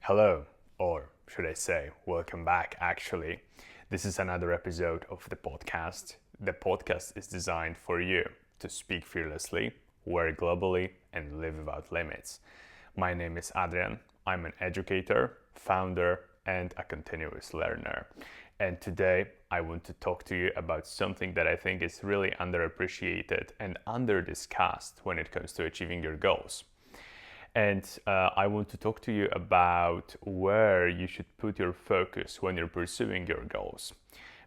Hello, or should I say, welcome back actually. This is another episode of the podcast. The podcast is designed for you to speak fearlessly, work globally, and live without limits. My name is Adrian. I'm an educator, founder, and a continuous learner. And today I want to talk to you about something that I think is really underappreciated and under-discussed when it comes to achieving your goals. And I want to talk to you about where you should put your focus when you're pursuing your goals.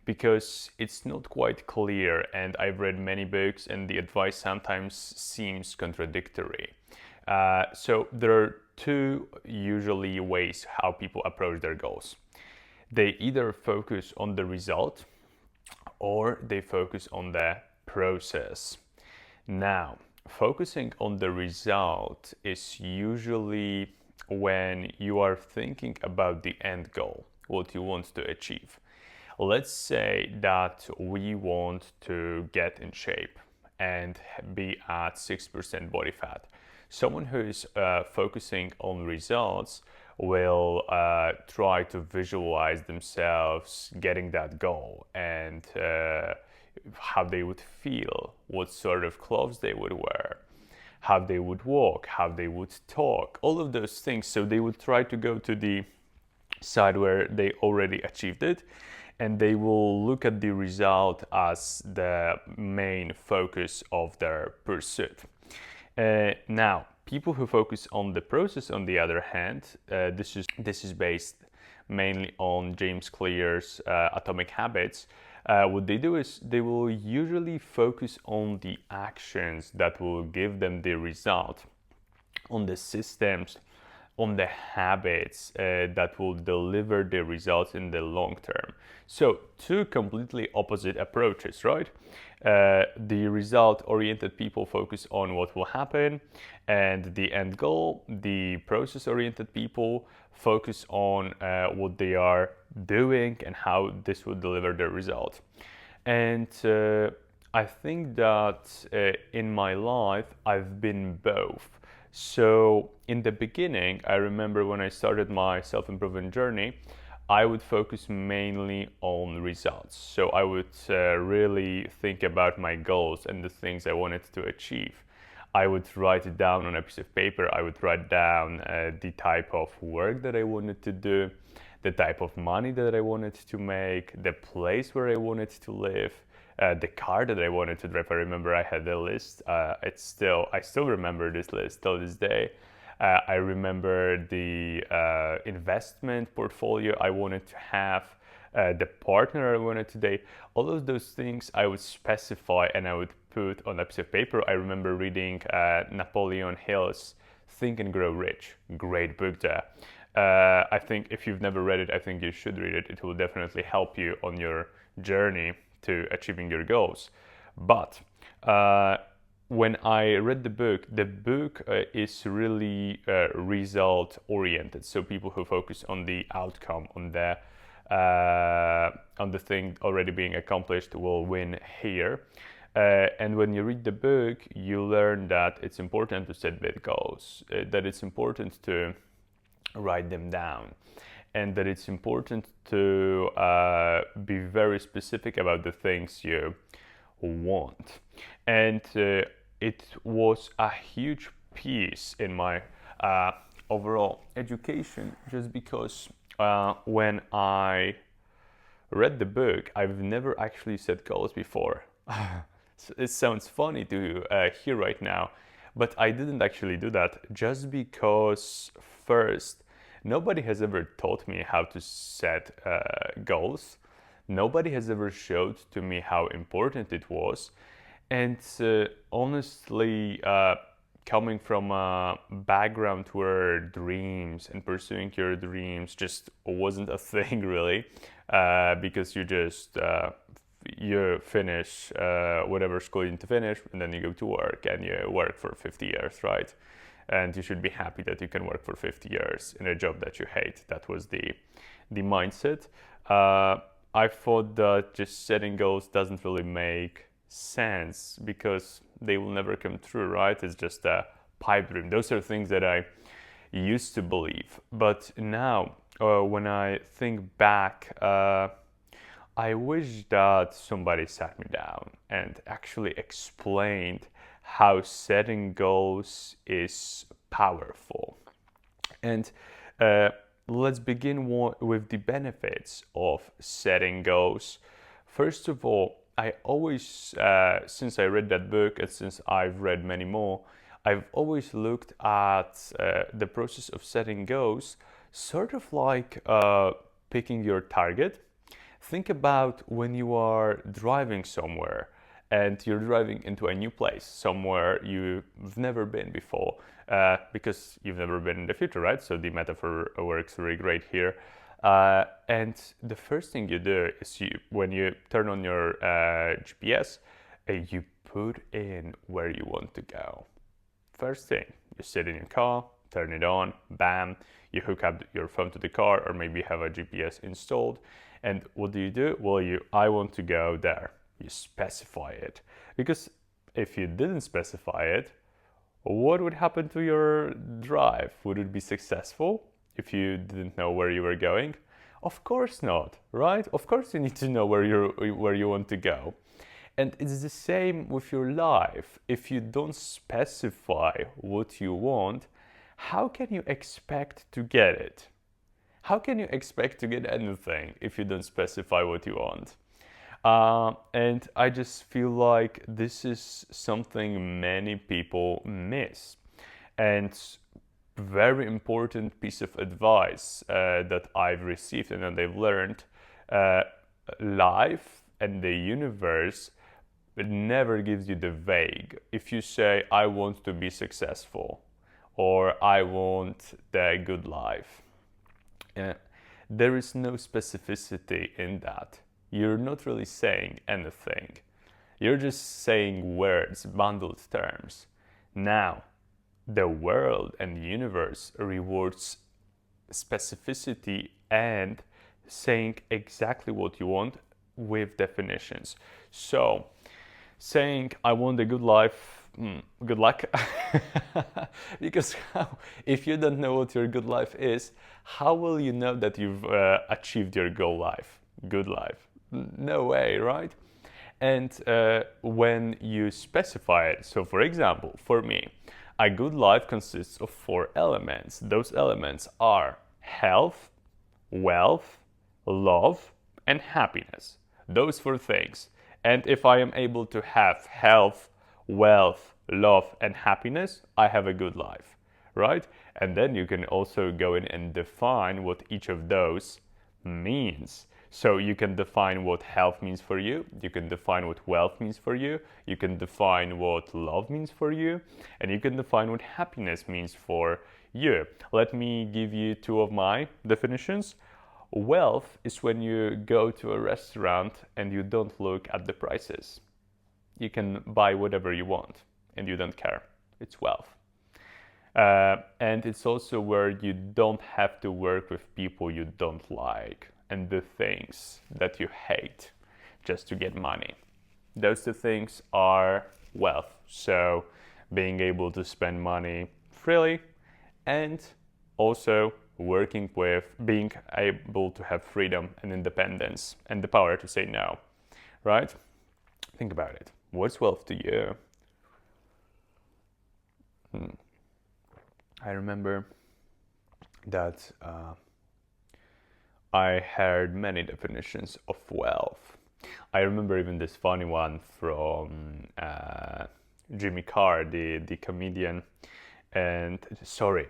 Because it's not quite clear, and I've read many books, and the advice sometimes seems contradictory. So there are two usually ways how people approach their goals. They either focus on the result or they focus on the process. Now, focusing on the result is usually when you are thinking about the end goal, what you want to achieve. Let's say that we want to get in shape and be at 6% body fat. Someone who is focusing on results will try to visualize themselves getting that goal and how they would feel, what sort of clothes they would wear, how they would walk, how they would talk, all of those things. So they would try to go to the side where they already achieved it, and they will look at the result as the main focus of their pursuit. Now, people who focus on the process, on the other hand, this is based mainly on James Clear's Atomic Habits. What they do is they will usually focus on the actions that will give them the result, on the systems, on the habits that will deliver the results in the long term. So two completely opposite approaches, right? The result-oriented people focus on what will happen, and the end goal. The process-oriented people focus on what they are doing and how this will deliver the result. And I think that in my life I've been both. So in the beginning, I remember when I started my self-improvement journey, I would focus mainly on results. So I would really think about my goals and the things I wanted to achieve. I would write it down on a piece of paper. I would write down the type of work that I wanted to do, the type of money that I wanted to make, the place where I wanted to live, the car that I wanted to drive. I remember I had a list. I still remember this list till this day. I remember the investment portfolio I wanted to have, the partner I wanted to date. All of those things I would specify and I would put on a piece of paper. I remember reading Napoleon Hill's Think and Grow Rich. Great book there. I think if you've never read it, I think you should read it. It will definitely help you on your journey to achieving your goals. But when I read the book is really result oriented. So people who focus on the outcome, on the thing already being accomplished will win here. And when you read the book, you learn that it's important to set big goals, that it's important to write them down, and that it's important to be very specific about the things you want. And it was a huge piece in my overall education, just because when I read the book, I've never actually set goals before. It sounds funny to hear right now, but I didn't actually do that just because, first, nobody has ever taught me how to set goals. Nobody has ever showed to me how important it was. And honestly, coming from a background where dreams and pursuing your dreams just wasn't a thing really, because you finish whatever school you need to finish, and then you go to work and you work for 50 years, right? And you should be happy that you can work for 50 years in a job that you hate. That was the mindset. I thought that just setting goals doesn't really make sense because they will never come true, right? It's just a pipe dream. Those are things that I used to believe. But now, when I think back, I wish that somebody sat me down and actually explained how setting goals is powerful. And let's begin with the benefits of setting goals. First of all, I always, since I read that book and since I've read many more, I've always looked at the process of setting goals sort of like picking your target. Think about when you are driving somewhere and you're driving into a new place, somewhere you've never been before, because you've never been in the future, right? So the metaphor works really great here. And the first thing you do is when you turn on your GPS, you put in where you want to go. First thing, you sit in your car, turn it on, bam, you hook up your phone to the car, or maybe you have a GPS installed. And what do? Well, I want to go there. You specify it. Because if you didn't specify it, what would happen to your drive? Would it be successful if you didn't know where you were going? Of course not, right? Of course you need to know where you want to go. And it's the same with your life. If you don't specify what you want, how can you expect to get it? How can you expect to get anything if you don't specify what you want? And I just feel like this is something many people miss. And very important piece of advice that I've received and that I've learned, life and the universe, it never gives you the vague. If you say, I want to be successful, or I want the good life, there is no specificity in that. You're not really saying anything. You're just saying words, bundled terms. Now, the world and the universe rewards specificity and saying exactly what you want with definitions. So, saying I want a good life, good luck. Because if you don't know what your good life is, how will you know that you've achieved your goal life, good life? No way, right? And when you specify it, so for example, for me, a good life consists of 4 elements. Those elements are health, wealth, love, and happiness. Those 4 things. And if I am able to have health, wealth, love, and happiness, I have a good life, right? And then you can also go in and define what each of those means. So you can define what health means for you, you can define what wealth means for you, you can define what love means for you, and you can define what happiness means for you. Let me give you 2 of my definitions. Wealth is when you go to a restaurant and you don't look at the prices. You can buy whatever you want and you don't care. It's wealth. And it's also where you don't have to work with people you don't like and do things that you hate just to get money. Those 2 things are wealth. So being able to spend money freely and also working with being able to have freedom and independence and the power to say no, right? Think about it. What's wealth to you? I remember that I heard many definitions of wealth. I remember even this funny one from Jimmy Carr, the comedian. And sorry,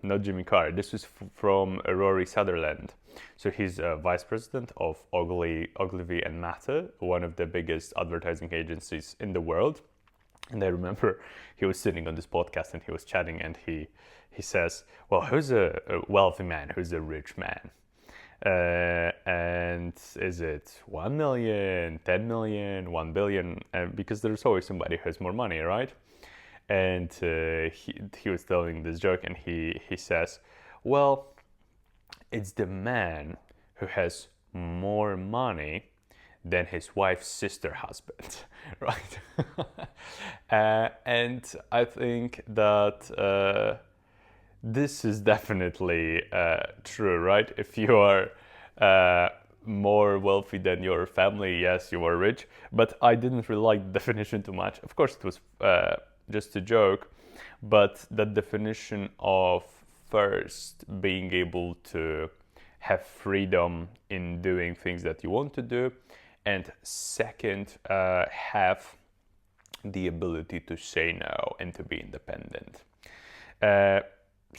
not Jimmy Carr. This was from Rory Sutherland. So he's vice president of Ogilvy and Mather, one of the biggest advertising agencies in the world. And I remember he was sitting on this podcast and he was chatting and he says, well, who's a wealthy man? Who's a rich man? And is it 1 million, 10 million, 1 billion? Because there's always somebody who has more money, right? And he was telling this joke and he says, well, it's the man who has more money than his wife's sister husband, right? And I think that This is definitely true, right? If you are more wealthy than your family, yes, you are rich. But I didn't really like the definition too much. Of course, it was just a joke, but the definition of first being able to have freedom in doing things that you want to do, and second, have the ability to say no and to be independent. Uh,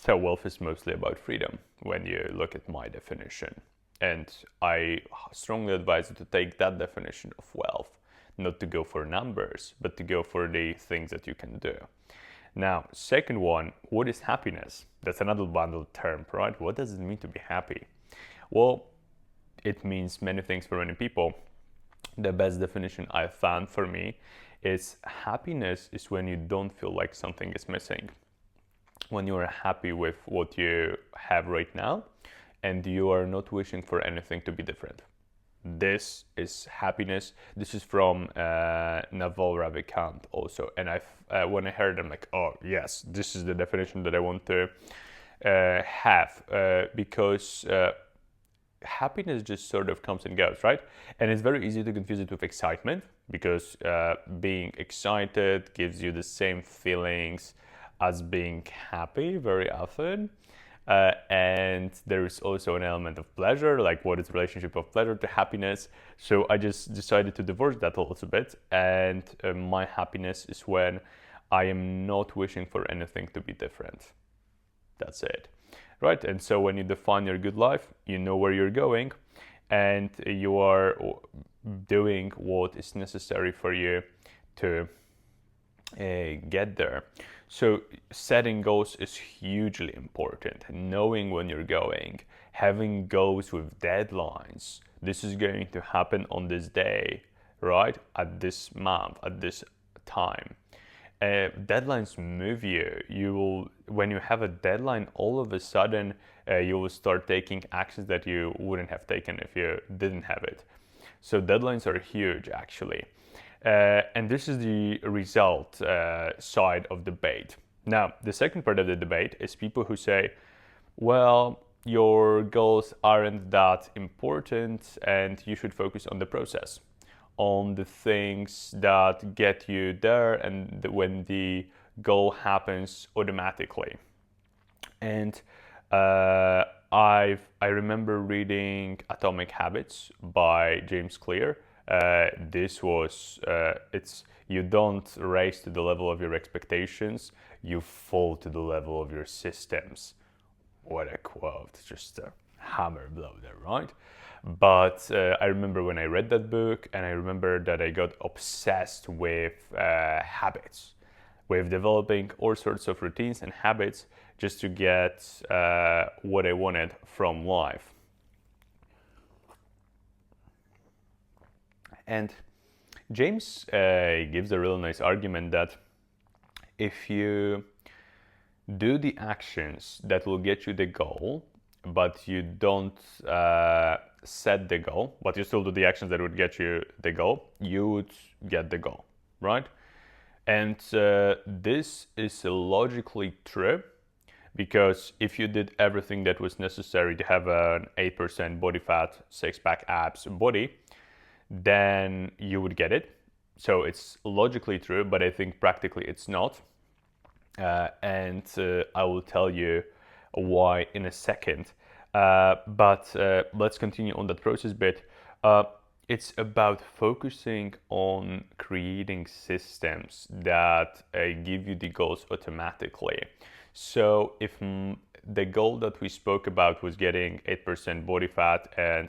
so wealth is mostly about freedom when you look at my definition. And I strongly advise you to take that definition of wealth, not to go for numbers, but to go for the things that you can do. Now, second one, what is happiness? That's another bundled term, right? What does it mean to be happy? Well, it means many things for many people. The best definition I've found for me is happiness is when you don't feel like something is missing. When you are happy with what you have right now and you are not wishing for anything to be different. This is happiness. This is from Naval Ravikant also. And when I heard, I'm like, oh yes, this is the definition that I want to have because happiness just sort of comes and goes, right? And it's very easy to confuse it with excitement because being excited gives you the same feelings as being happy very often. And there is also an element of pleasure, like what is the relationship of pleasure to happiness. So I just decided to divorce that a little bit. And my happiness is when I am not wishing for anything to be different. That's it. Right? And so when you define your good life, you know where you're going and you are doing what is necessary for you to get there. So setting goals is hugely important. Knowing when you're going, having goals with deadlines. This is going to happen on this day, right? At this month, at this time. Deadlines move you. You will, when you have a deadline, all of a sudden you will start taking actions that you wouldn't have taken if you didn't have it. So deadlines are huge, actually. And this is the result side of debate. Now, the second part of the debate is people who say, well, your goals aren't that important and you should focus on the process, on the things that get you there and when the goal happens automatically. And I remember reading Atomic Habits by James Clear. This was it's you don't raise to the level of your expectations, you fall to the level of your systems. What a quote, just a hammer blow there, right? But I remember when I read that book, and I remember that I got obsessed with habits, with developing all sorts of routines and habits just to get what I wanted from life. And James gives a really nice argument that if you do the actions that will get you the goal, but you don't set the goal, but you still do the actions that would get you the goal, you would get the goal, right? And this is logically true because if you did everything that was necessary to have an 8% body fat, six-pack abs body, then you would get it. So it's logically true, but I think practically it's not. And I will tell you why in a second. But let's continue on that process bit. It's about focusing on creating systems that give you the goals automatically. So if the goal that we spoke about was getting 8% body fat and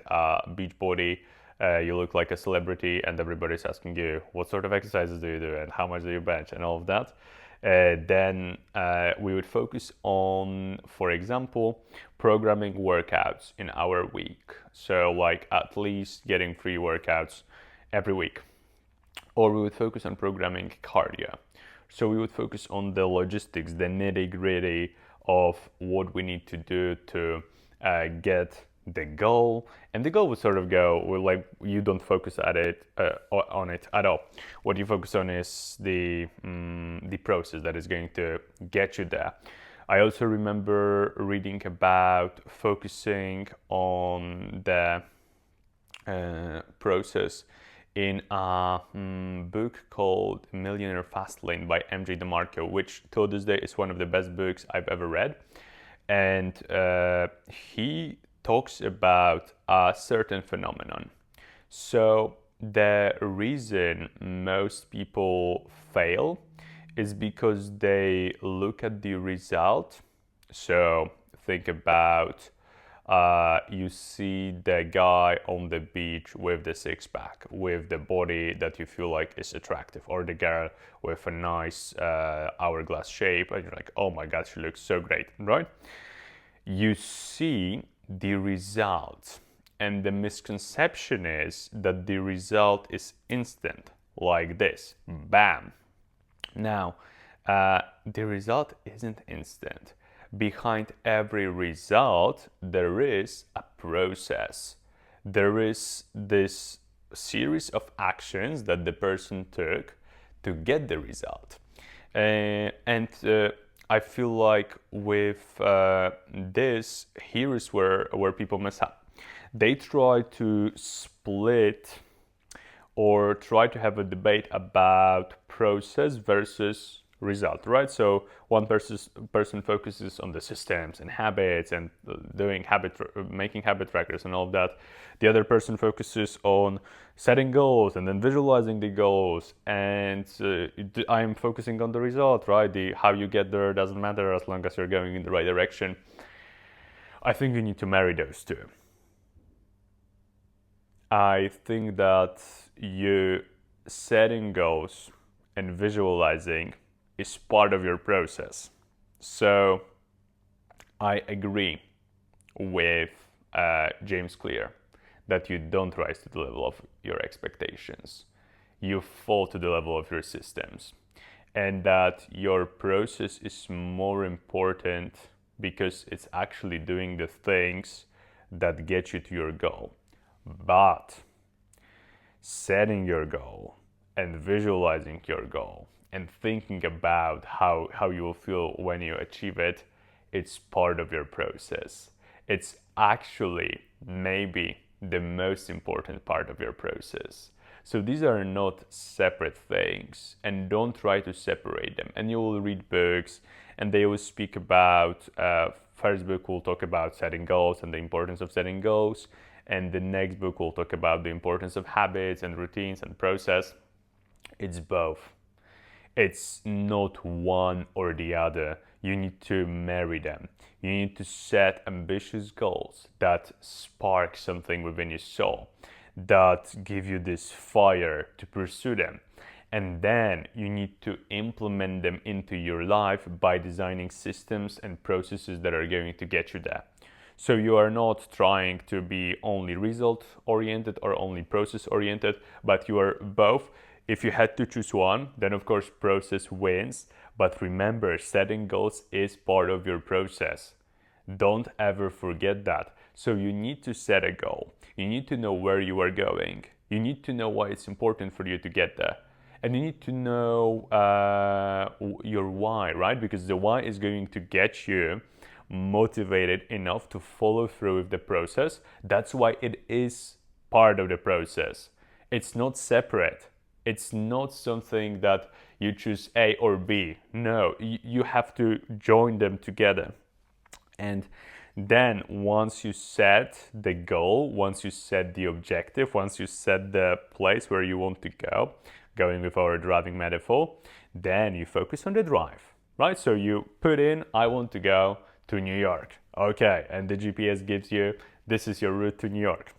beach body, you look like a celebrity and everybody's asking you what sort of exercises do you do and how much do you bench and all of that, then we would focus on, for example, programming workouts in our week. So like at least getting 3 workouts every week. Or we would focus on programming cardio. So we would focus on the logistics, the nitty-gritty of what we need to do to get the goal, and the goal would sort of go well, like you don't focus on it at all. What you focus on is the process that is going to get you there. I also remember reading about focusing on the process in a book called Millionaire Fastlane by MJ DeMarco, which till this day is one of the best books I've ever read. And he talks about a certain phenomenon. So the reason most people fail is because they look at the result. So think about you see the guy on the beach with the six-pack, with the body that you feel like is attractive, or the girl with a nice hourglass shape, and you're like, oh my god, she looks so great, right? You see the result, and the misconception is that the result is instant, like this, bam. Now, the result isn't instant. Behind every result, there is a process. There is this series of actions that the person took to get the result. And I feel like with this, here is where people mess up. They try to split or try to have a debate about process versus result, right? So one person focuses on the systems and habits and making habit trackers and all of that. The other person focuses on setting goals and then visualizing the goals. And I'm focusing on the result, right? How you get there doesn't matter as long as you're going in the right direction. I think you need to marry those two. I think that you setting goals and visualizing is part of your process. So I agree with James Clear that you don't rise to the level of your expectations. You fall to the level of your systems. And that your process is more important because it's actually doing the things that get you to your goal. But setting your goal and visualizing your goal and thinking about how you will feel when you achieve it, it's part of your process. It's actually maybe the most important part of your process. So these are not separate things, and don't try to separate them. And you will read books and they will speak about, first book will talk about setting goals and the importance of setting goals. And the next book will talk about the importance of habits and routines and process. It's both. It's not one or the other. You need to marry them. You need to set ambitious goals that spark something within your soul, that give you this fire to pursue them. And then you need to implement them into your life by designing systems and processes that are going to get you there. So you are not trying to be only result-oriented or only process-oriented, but you are both. If you had to choose one, then of course process wins. But remember, setting goals is part of your process. Don't ever forget that. So you need to set a goal. You need to know where you are going. You need to know why it's important for you to get there. And you need to know your why, right? Because the why is going to get you motivated enough to follow through with the process. That's why it is part of the process. It's not separate. It's not something that you choose A or B. No, you have to join them together. And then once you set the goal, once you set the objective, once you set the place where you want to go, going with our driving metaphor, then you focus on the drive, right? So you put in, I want to go to New York. Okay, and the GPS gives you, this is your route to New York.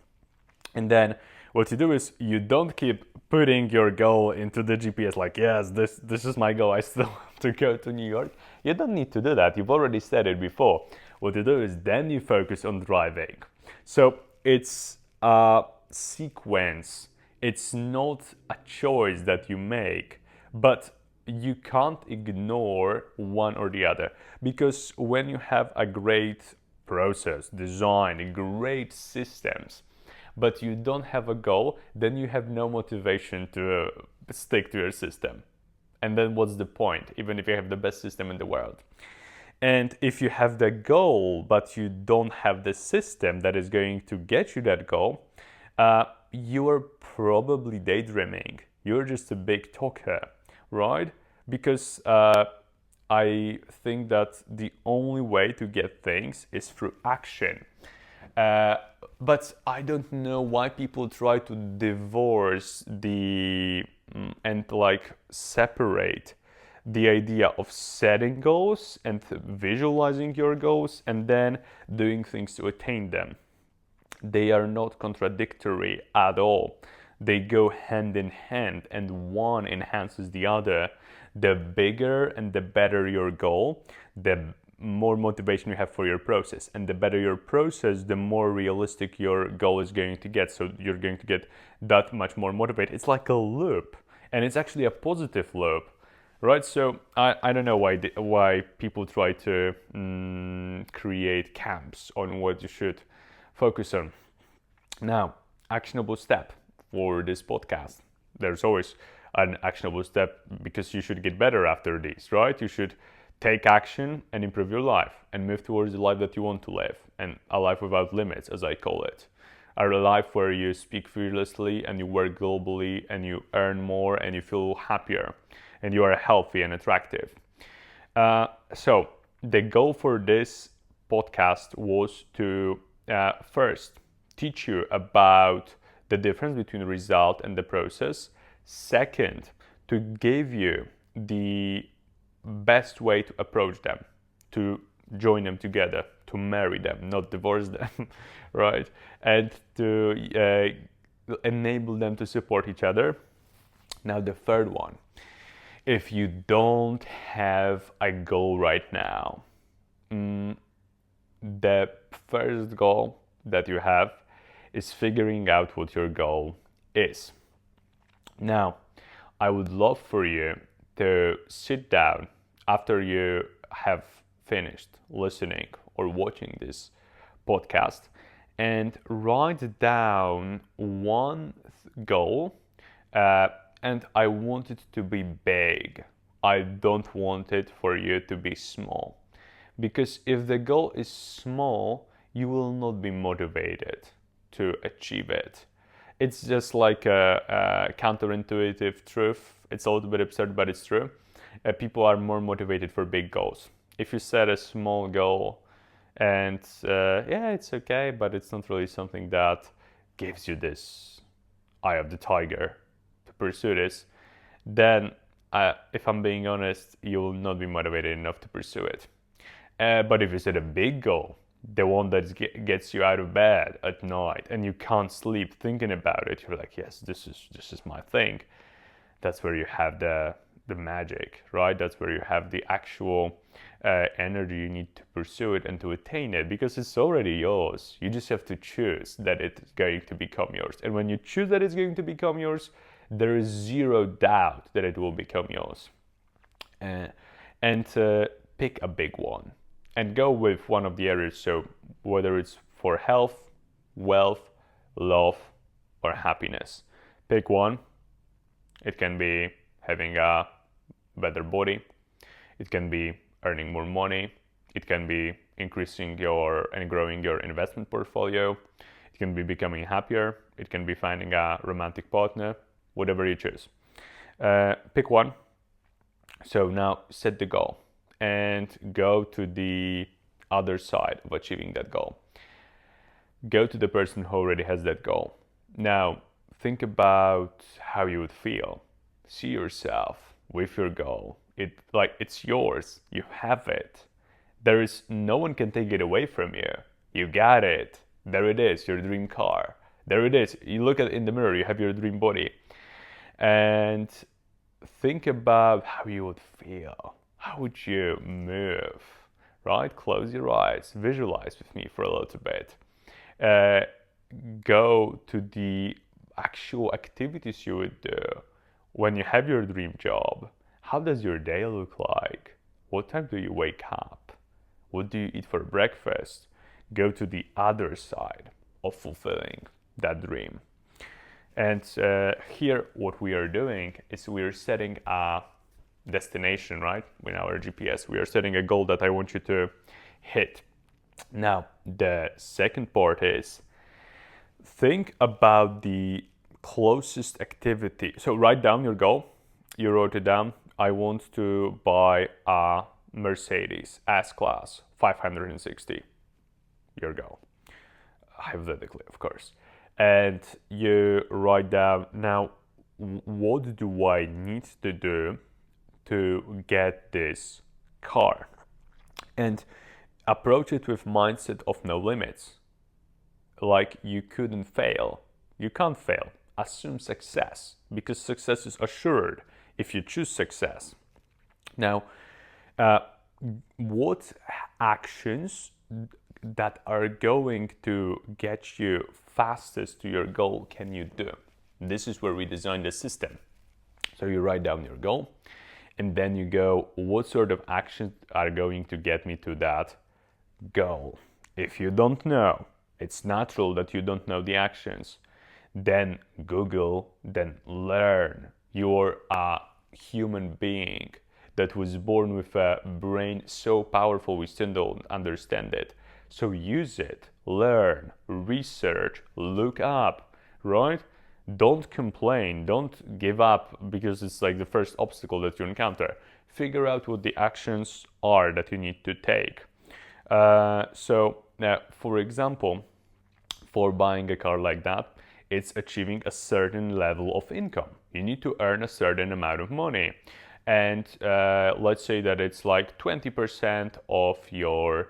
And then what you do is you don't keep putting your goal into the GPS like, yes, this is my goal, I still want to go to New York. You don't need to do that. You've already said it before. What you do is then you focus on driving. So it's a sequence. It's not a choice that you make, but you can't ignore one or the other, because when you have a great process, design, great systems, but you don't have a goal, then you have no motivation to stick to your system. And then what's the point, even if you have the best system in the world? And if you have the goal, but you don't have the system that is going to get you that goal, you are probably daydreaming. You're just a big talker, right? Because I think that the only way to get things is through action. But I don't know why people try to divorce and like separate the idea of setting goals and visualizing your goals and then doing things to attain them. They are not contradictory at all. They go hand in hand and one enhances the other. The bigger and the better your goal, the more motivation you have for your process. And the better your process, the more realistic your goal is going to get. So you're going to get that much more motivated. It's like a loop, and it's actually a positive loop, right? So I don't know why people try to create camps on what you should focus on. Now, actionable step for this podcast. There's always an actionable step because you should get better after this, right? You should take action and improve your life and move towards the life that you want to live, and a life without limits, as I call it. A life where you speak fearlessly and you work globally and you earn more and you feel happier and you are healthy and attractive. So the goal for this podcast was to first teach you about the difference between the result and the process. Second, to give you the best way to approach them, to join them together, to marry them, not divorce them, right? And to enable them to support each other. Now, the third one, if you don't have a goal right now, the first goal that you have is figuring out what your goal is. Now, I would love for you to sit down after you have finished listening or watching this podcast and write down one goal, and I want it to be big. I don't want it for you to be small, because if the goal is small, you will not be motivated to achieve it. It's just like a counterintuitive truth. It's a little bit absurd, but it's true. People are more motivated for big goals. If you set a small goal and it's okay, but it's not really something that gives you this eye of the tiger to pursue this, then if I'm being honest, you will not be motivated enough to pursue it. But if you set a big goal, the one that gets you out of bed at night and you can't sleep thinking about it, you're like, yes, this is my thing. That's where you have the magic, right? That's where you have the actual energy you need to pursue it and to attain it, because it's already yours. You just have to choose that it's going to become yours. And when you choose that it's going to become yours, there is zero doubt that it will become yours. And pick a big one and go with one of the areas. So whether it's for health, wealth, love, or happiness, pick one. It can be having a better body. It can be earning more money. It can be increasing and growing your investment portfolio. It can be becoming happier. It can be finding a romantic partner, whatever you choose. Pick one. So now set the goal and go to the other side of achieving that goal. Go to the person who already has that goal. Now, think about how you would feel. See yourself with your goal. It's yours. You have it. No one can take it away from you. You got it. There it is, your dream car. There it is. You look at it in the mirror, you have your dream body. And think about how you would feel. How would you move? Right? Close your eyes. Visualize with me for a little bit. Go to the actual activities you would do when you have your dream job. How does your day look like? What time do you wake up? What do you eat for breakfast? Go to the other side of fulfilling that dream. And here what we are doing is we're setting a destination, right? With our GPS, we are setting a goal that I want you to hit. Now, the second part is think about the closest activity. So write down your goal. You wrote it down. I want to buy a Mercedes S-Class 560. Your goal. Hypothetically, of course. And you write down, now, what do I need to do to get this car? And approach it with mindset of no limits. Like you couldn't fail. You can't fail. Assume success, because success is assured if you choose success. Now, what actions that are going to get you fastest to your goal can you do? This is where we design the system. So you write down your goal, and then you go, what sort of actions are going to get me to that goal? If you don't know, it's natural that you don't know the actions. Then Google, then learn. You're a human being that was born with a brain so powerful we still don't understand it. So use it, learn, research, look up, right? Don't complain, don't give up because it's like the first obstacle that you encounter. Figure out what the actions are that you need to take. So, for example, for buying a car like that, it's achieving a certain level of income. You need to earn a certain amount of money. And let's say that it's like 20% of your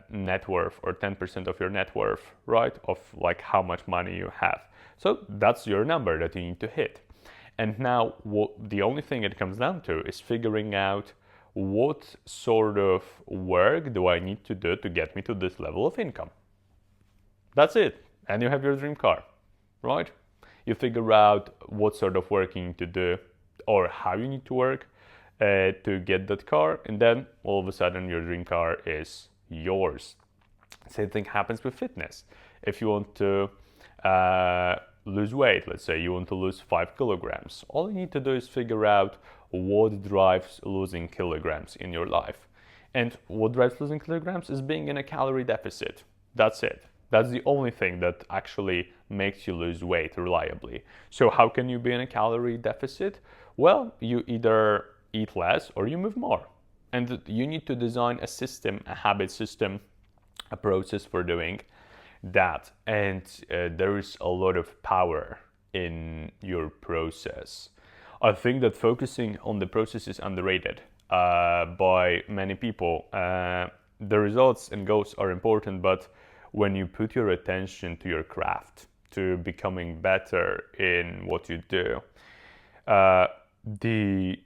net worth or 10% of your net worth, right? Of like how much money you have. So that's your number that you need to hit. And now the only thing it comes down to is figuring out what sort of work do I need to do to get me to this level of income. That's it. And you have your dream car, right? You figure out what sort of work you need to do or how you need to work to get that car, and then all of a sudden your dream car is yours. Same thing happens with fitness. If you want to lose weight, let's say you want to lose 5 kilograms, all you need to do is figure out what drives losing kilograms in your life. And what drives losing kilograms is being in a calorie deficit. That's it. That's the only thing that actually makes you lose weight reliably. So how can you be in a calorie deficit? Well, you either eat less or you move more. And you need to design a system, a habit system, a process for doing that. And there is a lot of power in your process. I think that focusing on the process is underrated by many people. The results and goals are important, but when you put your attention to your craft, to becoming better in what you do, the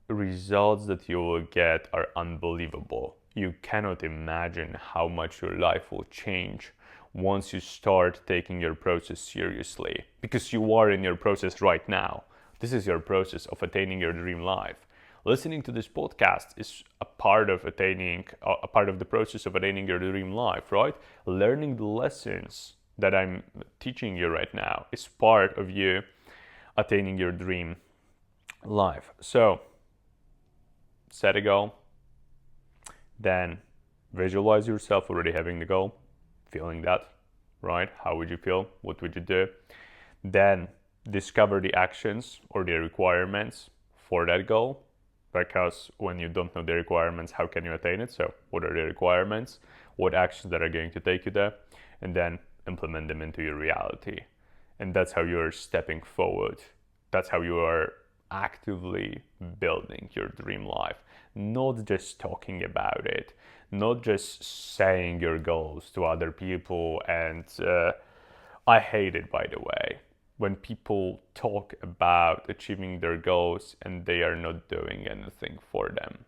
results that you will get are unbelievable. You cannot imagine how much your life will change once you start taking your process seriously, because you are in your process right now. This is your process of attaining your dream life. Listening to this podcast is a part of the process of attaining your dream life, right? Learning the lessons that I'm teaching you right now is part of you attaining your dream life. So, set a goal, then visualize yourself already having the goal, feeling that, right? How would you feel? What would you do? Then discover the actions or the requirements for that goal. Because when you don't know the requirements, how can you attain it? So what are the requirements? What actions that are going to take you there? And then implement them into your reality. And that's how you're stepping forward. That's how you are actively building your dream life. Not just talking about it. Not just saying your goals to other people. And I hate it, by the way, when people talk about achieving their goals and they are not doing anything for them.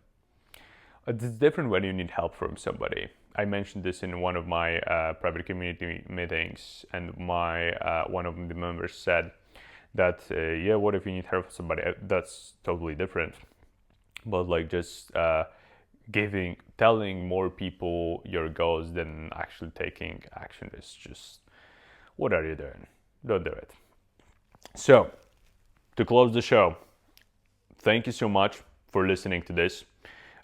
It's different when you need help from somebody. I mentioned this in one of my private community meetings, and one of the members said that, what if you need help from somebody? That's totally different. But like just telling more people your goals than actually taking action is just, what are you doing? Don't do it. So, to close the show, thank you so much for listening to this.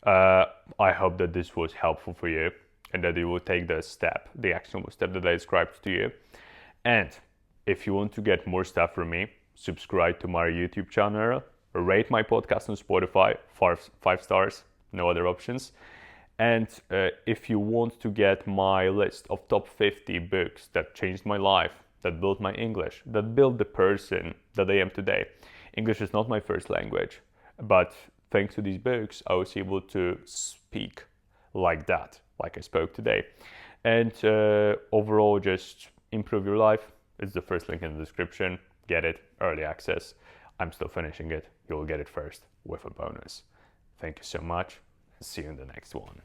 I hope that this was helpful for you and that you will take the actionable step that I described to you. And if you want to get more stuff from me, subscribe to my YouTube channel, rate my podcast on Spotify, 5 stars, no other options. And if you want to get my list of top 50 books that changed my life, that built my English, that built the person that I am today. English is not my first language, but thanks to these books, I was able to speak like that, like I spoke today. And overall, just improve your life. It's the first link in the description. Get it, early access. I'm still finishing it. You'll get it first with a bonus. Thank you so much. See you in the next one.